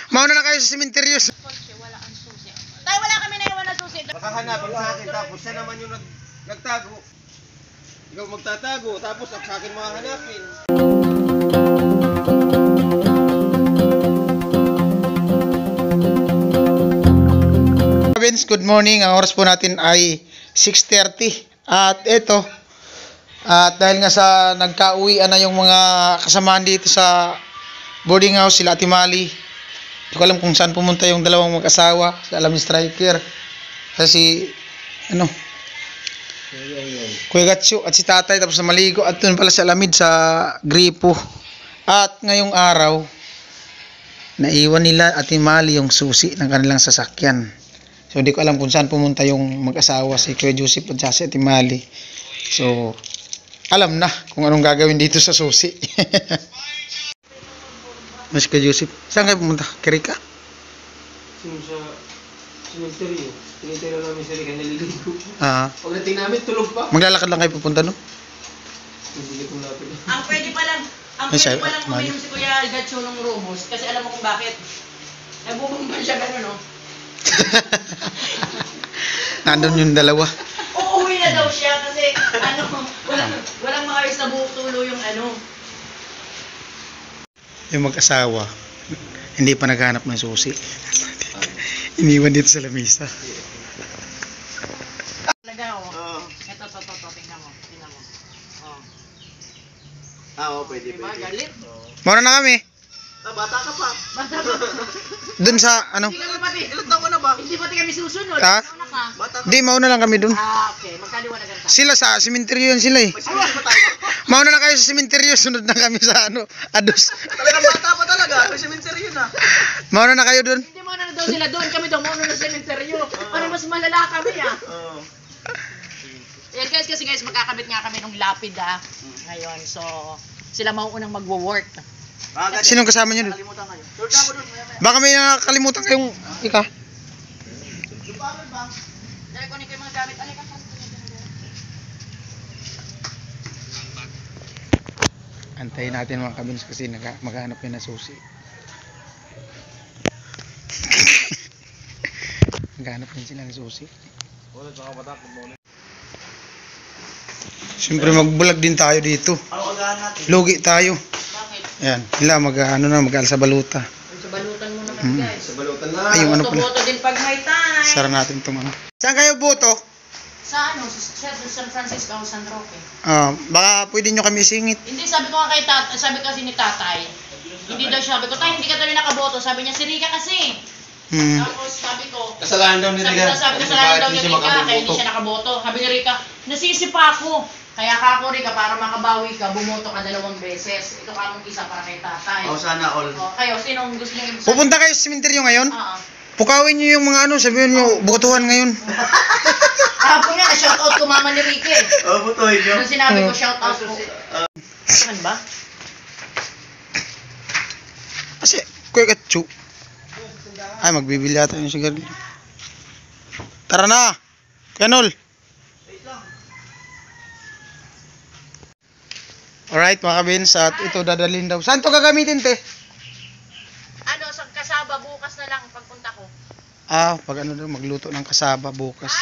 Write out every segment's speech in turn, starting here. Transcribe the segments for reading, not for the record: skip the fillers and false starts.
Mauna na kayo sa sementeryo. Wala ang susi. Tayo wala kami na iwan na susi. Makahanapin sa akin tapos siya naman yung nagtago. Ikaw magtatago tapos sa akin makahanapin. Good morning. Ang oras po natin ay 6:30. At ito, dahil nga sa nagka-uwian na yung mga kasamahan dito sa boarding house, sila Ate Mali. Hindi ko alam kung saan pumunta yung dalawang mag-asawa, si Alam Striker, kasi Kuya Gatsu at si Tatay, tapos na maligo. At doon pala si Alamid sa gripo. At ngayong araw, naiwan nila Ate Mali yung susi ng kanilang sasakyan. So hindi ko alam kung saan pumunta yung mag-asawa, si Kuya Joseph at si Ate Mali. So alam na kung anong gagawin dito sa susi. Mas Kuya Joseph, saan kayo pumunta? Kirika? Sa cemetery. Tinitira namin sa Rika, naliligo. Pagdating namin, tulog pa. Maglalakad lang kayo pupunta, no? Hindi ko natin. Ang pwede palang uminom si Kuya Gatsu ng Rubos kasi alam mo kung bakit. Nabubumban siya gano'n, no? Nandun yung dalawa. Uuwi na daw siya kasi walang maayos na buhok tulo yung Yung mag-asawa, hindi pa naghanap ng susi. Iniwan dito sa lamisa. Ito, tingnan mo. Pwede. Diba, galit? Mauna na kami. Bata ka pa. Dun sa, Ilan taon ka na ba? Hindi pati kami susunod. Ha? Mauna ka. Bata ka. Di, mauna lang kami dun. Okay. Magkaliwanagan tayo. Sila sa sementeryo yan sila eh. Magsimula pa tayo. Mauna na kayo sa sementeryo, sunod na kami sa Ados. Talagang bata pa talaga. May cemetery yun Mauna na kayo dun. Hindi mauna na daw sila doon. Kami daw mauna na sa sementeryo. Ano mas malala kami Ayan guys, magkakabit nga kami ng lapid ngayon. So, sila mauunang magwo-work. Sinong kasama nyo dun? Kalimutan kayo. Sure na ako dun. Baka may nakakalimutan kayong ika. Dahil kunin ko yung mga gamit. Alika. Antayin natin mga kabins kasi maghanap yun na susi. Maghanap din sila ng susi. Siyempre magbulag din tayo dito. Ano agahan natin? Lugi tayo. Bakit? Ayan, mag-alsa baluta. Sa balutan mo naman guys. Sa balutan na. Ay, yung ano pala. Boto din pag may time. Sara natin itong ano. Saan kayo boto? Sa San Francisco o San Roque. Baka pwede nyo kami isingit. Hindi, sabi ko nga kay tatay, sabi kasi ni tatay. Hindi daw sabi ko, tay, hindi ka tuloy nakaboto. Sabi niya, si Rika kasi. Tapos sabi ko, Kasalanan daw ni Rika. sabi ko sa daw ni Rika, kaya hindi siya nakaboto. Sabi ni Rika, nasisi pa ako. Kaya ka ako, Rika, para makabawi ka, bumoto ka 2 beses. Ito ka mong isa para kay tatay. Sana all. Kayo, sinong gusto niyo ibig Pupunta kayo sa sementeryo ngayon? Pukawin nyo yung mga sabihin nyo, butuhan ngayon. Ako nga, shoutout ko mama ni Rika Butuhin nyo. Nung sinabi ko, shoutout ko. Saan ba? Kasi, Kuya Gatsu. Ay, magbibili yata yung sigarilyo. Tara na! Kanol! Alright mga kabins, at ito dadalhin daw. Saan to gagamitin, te? Sa kasaba, bukas na lang pagpunta ko. Pag daw, magluto ng kasaba bukas.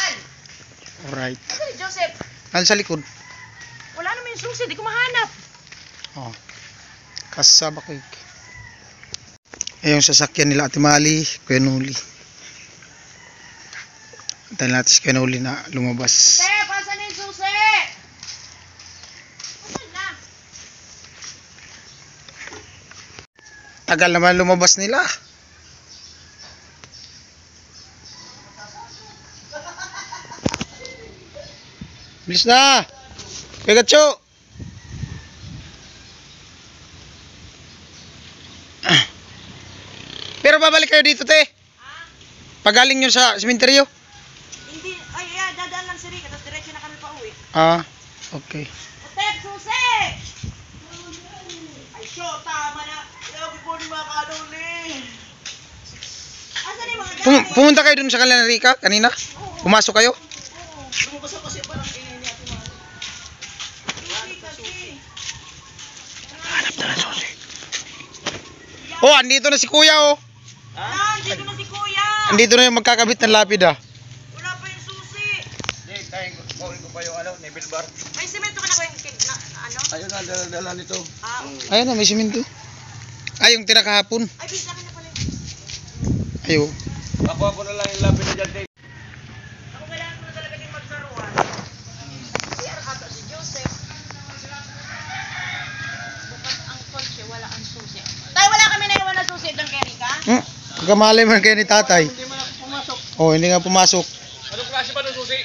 Alright. Ay, Joseph, Sa likod. wala naman yung susi, di ko mahanap. Kasaba cake. Yung sasakyan nila Ate Mali, Kuya Nuli. Antayin natin si Kuya Nuli na lumabas. Pasan na yung susi? Pasan na? Tagal naman lumabas nila. Bilis na! Kuya Gatsu! Pero babalik kayo dito, te. Pagaling nyo sa sementeryo? Hindi, dadaan lang si Rika, tapos diretso na kami pa uwi. Okay. Otep, susi! Ay, tama na. Ilawag ko ni mga kanuli. Asan yung mga gamit? Pumunta kayo dun sa kanila ni Rika kanina? Pumasok kayo? Lumabas ako kasi parang ingay niya ito mga. Hanap na ng susi. Oh, andito na si kuya oh. Dito na si kuya. Andito na yung magkakabit ng lapida. Wala pa yung susi. Hindi, tayo ko pa yung Neville bar. May semento ka na yung ano? Ayun na, dala nito. Ayun na, may simento. Ay, yung tira kahapon. Ay, bisa ka na pala. Ayo. Ako na lang yung lapid na dyan, Dave. Ako kailangan mo na talaga yung magsaruan. Si Arcata, si Joseph. Bukas ang kotse, wala ang susi. Tayo, wala kami na iwan na susi doon kay Rika? Kamalay man kayo ni tatay. Hindi man ako pumasok. Oh, hindi nga pumasok. Anong klase ba ng susi?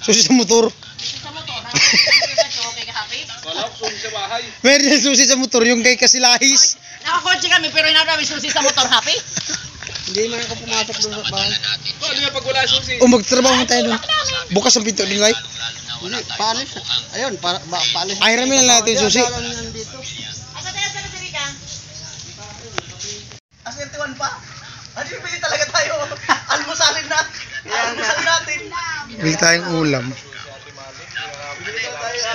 Susi sa motor. Susi sa motor, ha? Okay ka, happy? Wala ko susi sa bahay. Meron yung susi sa motor, yung kay Kasilahis. Nakakotse kami, pero hinarap may susi sa motor, happy? Hindi man ako pumasok doon sa bahay. Ano nga pag wala susi? O magtrabaho mo tayo doon. Bukas ang pinto nila. Hindi, paalis. Ayun, paalis. Ay, ramin na natin susi. Asa tayo sa si Rika? Asweltuan pa? Ano yung pili talaga tayo? Almusalin na. Almusalin natin. Bili tayong ulam.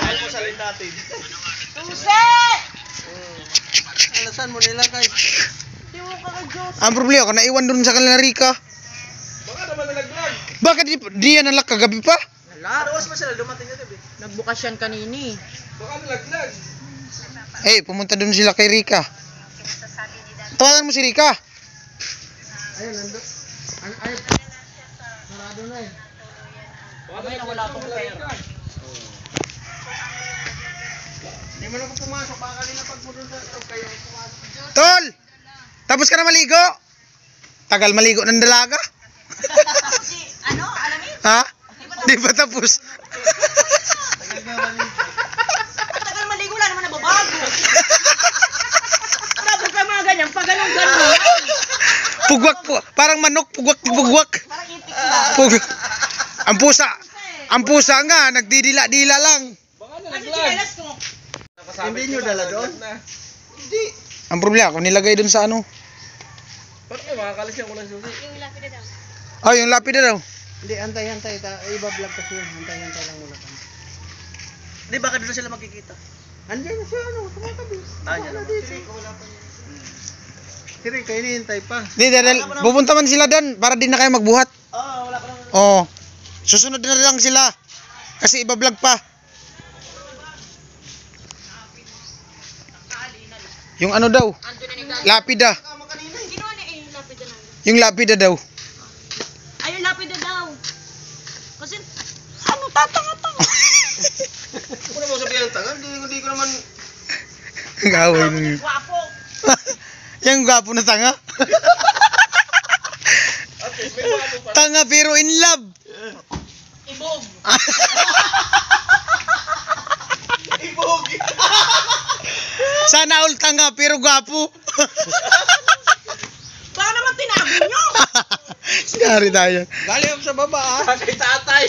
Almusalin natin. Susi! Alasan mo nila kay. Di mo ka kay Joseph. Ang problema ko, naiwan doon sa kanila Rika. Baka naman nalaglag. Bakit di yan nalak kagabi pa? Laros pa sila, dumating na gabi. Nagbukas yan kanini. Baka nalaglag. Eh, pumunta doon sila kay Rika. Tawagan mo si Rika. Ayun, nandun. Ay, sarado na eh. Baka na wala akong pera. Hindi mo na ako pumasok. Baka kanina pag mo doon sa loob kayo pumasok. Tol! Tapos ka na maligo? Tagal maligo ng dalaga? Ano? Alamin? Ha? Di ba tapos? Tagal maligo, wala naman nababago. Tapos ka mga ganyan, pag ganun-ganun. Pugwak po. Parang manok, pugwak. Parang itik lang. Ang pusa nga, nagdidila-dila lang. Baka Kasi nalaglag. sinelas ko. Hindi nyo dala doon? Hindi. Ang problema ko, nilagay doon sa ano. Bakit may makakalis yung ulang susi? Yung lapida daw. Oh, yung lapida daw. Hindi, antay. Iba-vlog kasi yun. Antay lang muna kami. Hindi, baka doon sila magkikita. Andiyan na siya, tumatabi. Andiyan na dito. Si Rica, hinihintay pa. Di, dahil pupunta man sila doon para din na kayo magbuhat. Oo, wala pa naman. Oo. Susunod na lang sila. Kasi iba-vlog pa. Yung ano daw? Ando na nagdala. Lapida. Sino ano yung lapida na? Yung lapida daw. Ay, yung lapida daw. Kasi, ano, tatanga-tanga. Ako na mo sabihin ang tanga, hindi ko naman... Gawin mo yun. Guwapo. Yung gwapo na tanga. Ate, may bago pa. Tanga pero in love. Ibog. Ibog! Sana all tanga pero gwapo. Baka naman tinago nyo. Sigari tayo. Galing ako sa baba ah. Kay tatay.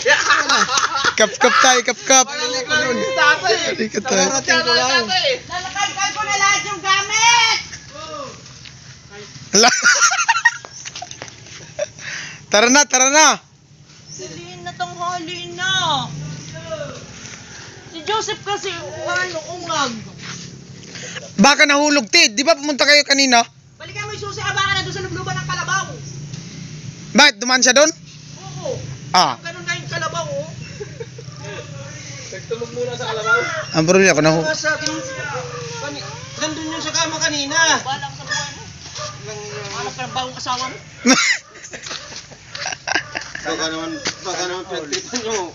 Kap-kap tayo, kap-kap. Galing ko yung tatay. Halika tayo. Nakarating ko lang. Lalakad ko na lahat yung gamit. Hala. Tara na. Siliin na tanghali na. Si Joseph kasi, ungag. Baka nahulog, Tid. Di ba pumunta kayo kanina? Balikan mo yung susi, abangan na doon sa lubluban ng kalabaw. Bakit? Dumaan siya doon? Oo. Ah. Ganun na yung kalabaw, oh. Nagtulog muna sa kalabaw. Ang problema ko nahulog. Nandun yung sa kama kanina. Balang sa buhay mo. Hanap ka ng bagong asawa mo. Baka naman pinagtripan nyo.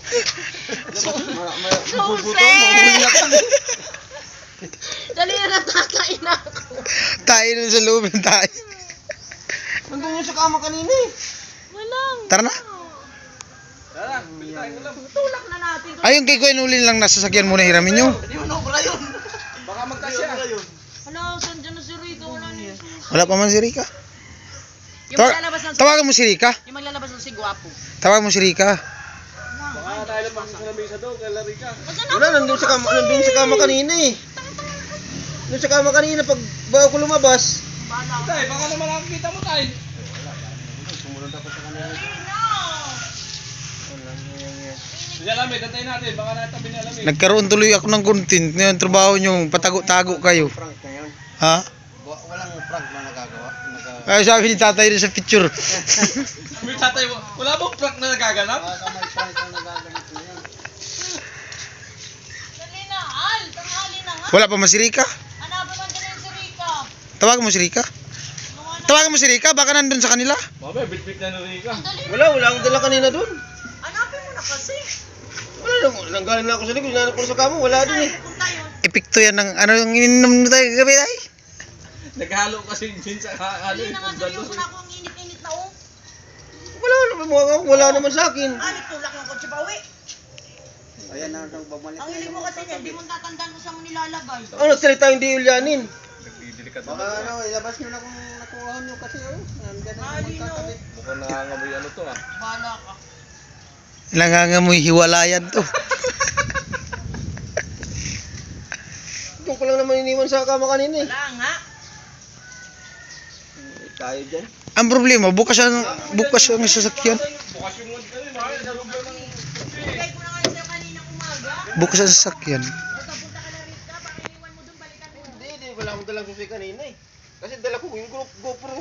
Dali na natakain ako. Tayo doon sa loob ng tayo. Nandun yung sa kama kanina eh. Walang. Tara na. Tara, pili tayo ulam. Tulak na natin. Ay, yung kay Kuya Nulin lang nasa sasakyan muna hiramin nyo. Hindi mo nobra yun. Baka magkasya. Hala, saan dyan na si Rika? Wala na yung susi. Wala pa man si Rika. Yung maglalabas ng Tawagan mo si Rika. Yung maglalabas ng si Guwapo. Tawagan mo si Rika. Baka tayo lang sa lamesa daw, kay Larika. Wala, nandun sa kama kanina eh. Nandun sa kama kanina pag bago ko lumabas. Tay, baka naman nakakita mo tayo. Sumunod ako sa kanila. Sige, alamid, antayin natin. Baka natabi ni alamid. Nagkaroon tuloy ako ng content. Ngayon, trabaho nyo, patago-tago kayo. Prank ngayon. Ha? Walang prank na nagagawa. Ay, sabi ni tatay rin sa picture. May tatay, wala bang prank na nagaganap? May prank na nagaganap na yan. Dali na, Al. Tanghali na nga. Wala pa mo si Rika? Hanapin man din si Rika. Tawagan mo si Rika? Tawagan mo si Rika, baka nandun sa kanila. Mami, bit-bit na Rika. Wala akong dala kanina doon. Hanapin mo na kasi. Wala lang, nanggaling na ako sa likod, hinanap ko sa kamo, wala doon eh. Punta yun. Epekto yan ng ano yung ininom mo tayo gabi ay. Naghalo kasi din sa halo. Hindi na nga seryoso na ako ang init-init na oh. Wala naman sa akin. Anit tulak ng kotse pa uwi. Ayan na nang bumalik. Ang hiling mo kasi niyan, di mo tatandaan kung saan mo nilalagay. Ang nagsalita hindi ulyanin. Nagdidilikat Baka ano, ilabas nyo na kung nakuha nyo kasi nandiyan na Mali na, magkakabit. Mukhang nangangamoy ano to ah. Bahala ka. Nangangamoy hiwalayan to. Doon ko lang naman iniwan sa kama kanina eh. Wala nga. Tayo dyan. Ang problema, bukas ang sasakyan. Bukas yung ano yun, sa loob lang ng... Bigay ko na nga sa'yo kaninang umaga. Bukas ang sasakyan. Basta punta ka na Rita, baka iniwan mo dun, balikan mo. Hindi, wala akong dalang susi kanina eh. Kasi dala ko yung GoPro.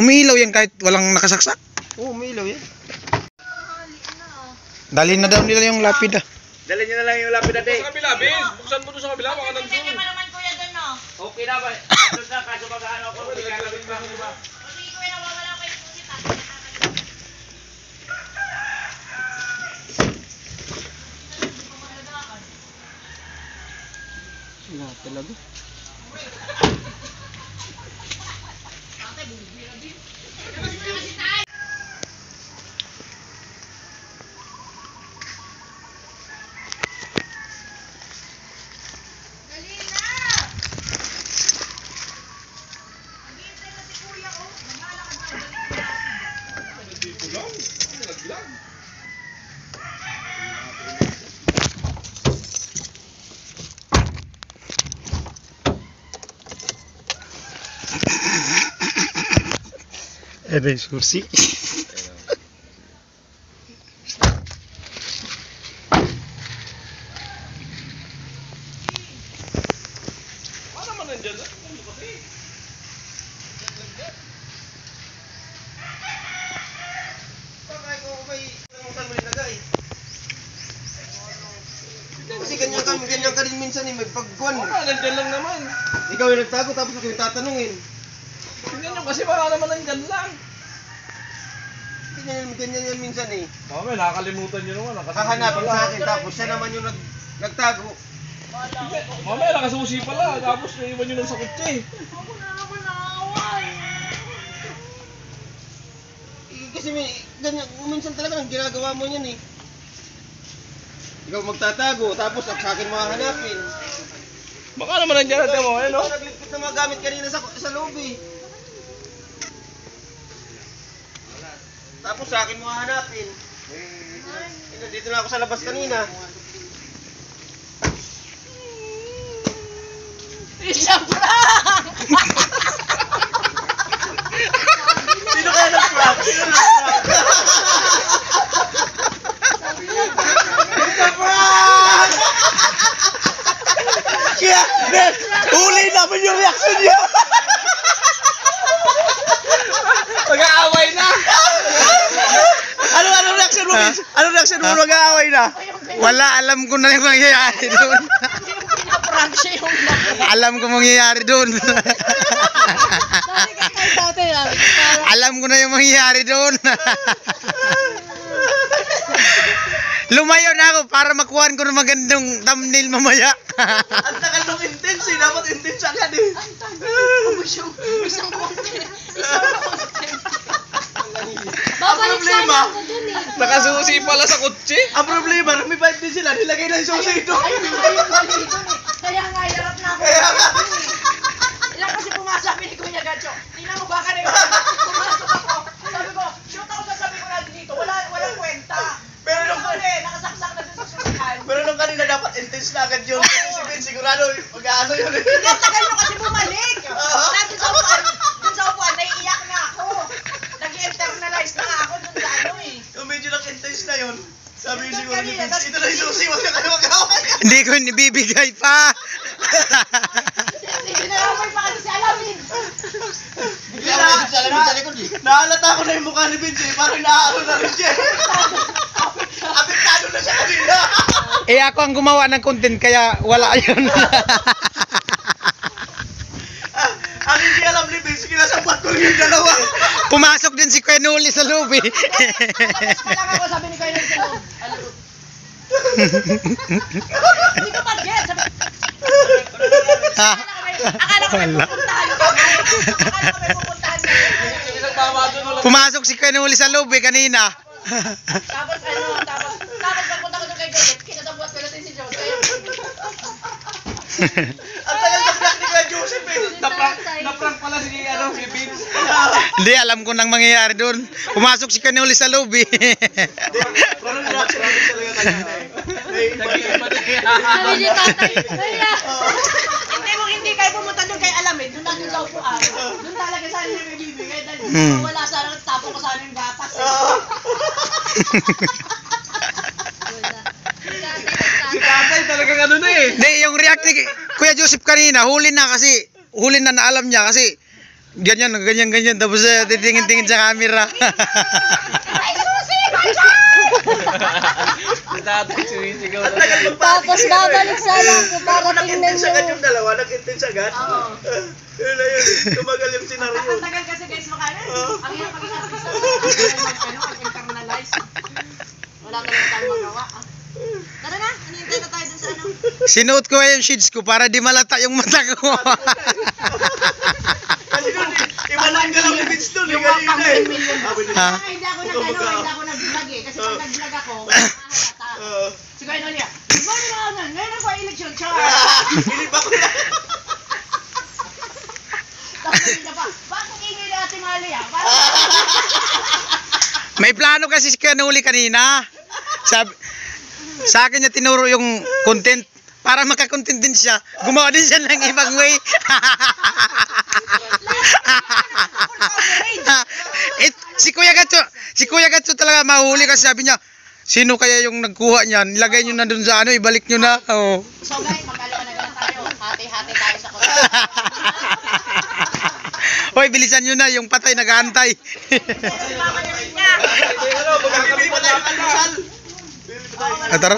Umiilaw yan kahit walang nakasaksak. Oo, may ilaw yan. Hali na ah. Dali na daw nila yung lapida. Dala nyo na lang yung lapid natin. Sa kabila, Bin! Buksan mo doon sa kabila, baka Pwede nandun. pa naman kuya dun no. Okay na ba? Doon na, kaso mag-ano ako. Gagawin ba? O sige kuya, nawawala pa yung susi. Wala talaga. Dali na! Naghihintay na si kuya oh. Maglalakad na. Dito lang, naglag. Ebe, susi. Ano naman nandyan lang? Ano kasi? Bakit ko may saan mo nilagay? Kasi ganyan ka rin minsan eh, may pagkuhan. Wala, nandyan lang naman. Ikaw yung nagtago tapos ako yung tatanungin. Tingnan nyo kasi baka naman nandyan lang. Ganyan yan minsan eh. Mami, nakakalimutan nyo naman. Hahanapin sa akin tapos siya naman yung nagtago. Mami, nakasusi pala. Tapos naiwan nyo lang sa kutsi. Ako na naman naaway. Kasi ganyan, minsan talaga ang ginagawa mo yan eh. Ikaw magtatago tapos sa akin mahanapin. Baka naman nandyan natin mo, eh, no? Ikaw nagligpit ng mga gamit kanina sa loob eh. Tapos sa akin mo hahanapin. Dito na ako sa labas kanina. Isang prank! Sino kaya nag-prank? Sino nag-prank? Nag-prank! Kaya, huli naman yung reaction niya! Mag-aaway na! Ano reaction mo, Vince? Ano reaction mo? Mag-aaway na? Wala, alam ko na yung mangyayari doon. Prank siya yung Alam ko mangyayari doon. Dati kay tatay ah. Alam ko na yung mangyayari doon. Lumayo na ako para makuha ko ng magandang thumbnail mamaya. Ang tagal nung intense eh. Dapat intense agad eh. Ang tagal. Isang content. Isang content. Babalik sana ako dun eh. Nakasusi pala sa kutsi. Ang problema, rumibad din sila. Nilagay na yung susi ito. Ayun nga yung mali dun eh. Kaya nga hirap na ako. Kaya nga. Ilang kasi pumasok ni Kuya Gacho. Tingnan mo baka rin. Pumasok ako. Sabi ko, shoot ako sasabi ko na dito. Walang kwenta. Pero Pero nung, nakasaksak na dun sa susihan. pero nung kanina dapat intense na agad yun. Si Ben sigurado mag-ano yun. Hindi, ang tagal nyo kasi bumalik. Dati sa upuan, naiiyak na ako. Nag-internalize na nga ako dun sa ano eh. Yung medyo nag-intense na yun. Sabi Ito niyo siguro ni kanina, Vince, ito na yung susi. Huwag na kayo mag-away. Hindi ko nibibigay pa. Hindi na naman pa kasi si Alamin. Bigla Naalata ko na yung mukha ni Vince, eh. Parang naaano na rin siya. Apektado na siya kanina. Eh ako ang gumawa ng content kaya wala yun. Ang hindi alam ni Vince, kinasapat ko rin yung dalawa. Pumasok din si Kuya Noli sa loob eh. Kailangan ko sabi ni Kuya Noli sa loob. Hindi ko mag-get. Ha? Akala ko may pupuntahan. Akala ko may pupuntahan. Pumasok si Kuya Noli sa loob eh kanina. Tapos pagpunta ko doon kay Joseph, kinatabuas ko natin si Joseph. Ang tagal na prank ni Kuya Joseph eh. Na-prank pala si Vince. Hindi, alam ko nang mangyayari doon. Pumasok si Kuya Noli sa loob eh. Parang reaction natin talaga kanina eh. Sabi ni tatay, kaya. Hindi kayo pumunta doon kay Alamin, doon natin daw po doon talaga sana yung bibigay dahil wala sana, tapo ko sana yung gatas eh. Si tatay talagang ano na eh. Hindi, yung react ni Kuya Joseph kanina, huli na alam niya kasi ganyan tapos titingin-tingin sa camera. Ay, susi! Si tatay sumisigaw na. Tapos babalik sana ako para tingnan Nag-intense agad nyo. yung dalawa, nag-intense agad. Oo. Yun na yun, tumagal yung senaryo. Ang tagal kasi guys makanan. Ang hirap pag-isa-isa. Mag-internalize. Wala talaga tayong magawa. Tara na, hinihintay na tayo dun sa ano. Sinuot ko yung shades ko para di malata yung mata ko. Kasi doon, iwan lang galaw ni Vince doon. Yung kanina eh. Ha? Hindi ako nag-vlog eh. Kasi pag nag-vlog ako, makakata. Si Kuya Noli, good morning mga kanan. Ngayon ako ay election. Char! Iniba ko na. Tapos hindi pa, bakit ingay na ating mali ah? May plano kasi si Kuya Noli kanina. Sa akin niya tinuro yung content para makakontent din siya. Gumawa din siya ng ibang way. Si Kuya Gatso talaga mahuli kasi sabi niya, sino kaya yung nagkuha niyan? Ilagay niyo na dun sa ano, ibalik niyo na. Oh. So guys, magkalawa na ganun tayo. Hati-hati tayo sa kuya. Hoy, bilisan niyo na yung patay nag-aantay. Mama na rin niya. Magkakabili pa tayo ng almusal. Tara.